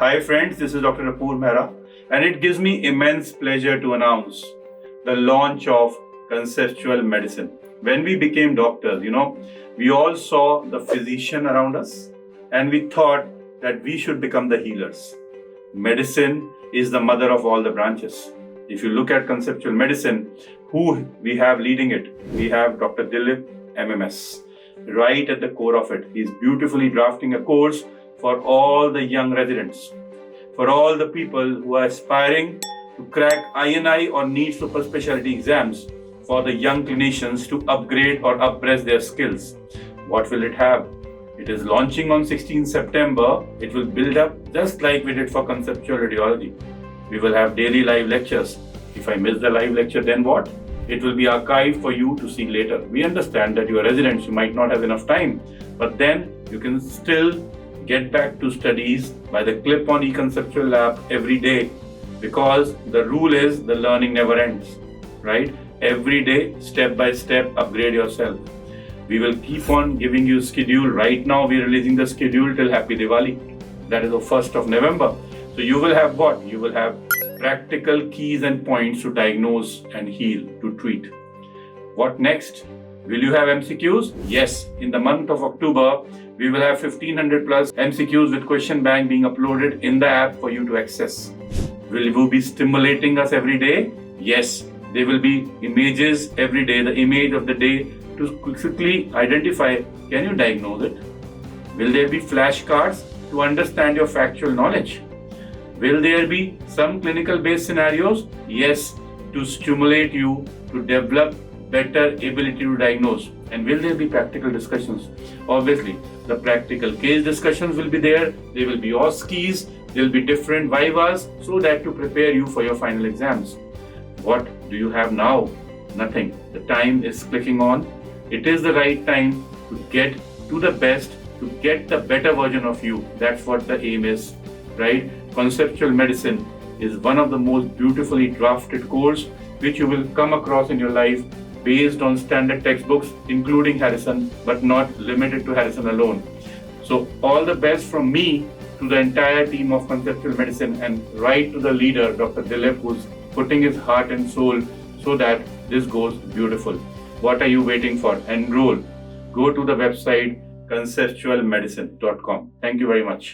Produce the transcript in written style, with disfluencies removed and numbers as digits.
Hi friends, this is Dr. Apurv Mehra, and it gives me immense pleasure to announce the launch of Conceptual Medicine. When we became doctors, we all saw the physician around us and we thought that we should become the healers. Medicine is the mother of all the branches. If you look at Conceptual Medicine, who we have leading it? We have Dr. Dilip MMS. Right at the core of it, he's beautifully drafting a course for all the young residents, for all the people who are aspiring to crack INI or NEET super specialty exams, for the young clinicians to upgrade or uppress their skills. What will it have? It is launching on 16 September. It will build up just like we did for conceptual radiology. We will have daily live lectures. If I miss the live lecture, then what? It will be archived for you to see later. We understand that you are residents, you might not have enough time, but then you can still get back to studies by the clip on E-Conceptual App every day, because the rule is the learning never ends, right? Every day, step by step, upgrade yourself. We will keep on giving you schedule. Right now, we are releasing the schedule till Happy Diwali. That is the 1st of November. So you will have what? You will have practical keys and points to diagnose and heal, to treat. What next? Will you have MCQs? Yes. In the month of October, we will have 1500 plus MCQs with Question Bank being uploaded in the app for you to access. Will you be stimulating us every day? Yes. There will be images every day, the image of the day, to quickly identify, can you diagnose it? Will there be flashcards to understand your factual knowledge? Will there be some clinical based scenarios? Yes, to stimulate you to develop better ability to diagnose. And will there be practical discussions? Obviously, the practical case discussions will be there. There will be OSCEs, there will be different vivas, so that to prepare you for your final exams. What do you have now? Nothing. The time is clicking on. It is the right time to get to the best, to get the better version of you. That's what the aim is, right? Conceptual Medicine is one of the most beautifully drafted course which you will come across in your life, based on standard textbooks, including Harrison, but not limited to Harrison alone. So all the best from me to the entire team of Conceptual Medicine, and right to the leader, Dr. Dilip, who's putting his heart and soul so that this goes beautiful. What are you waiting for? Enroll. Go to the website conceptualmedicine.com. Thank you very much.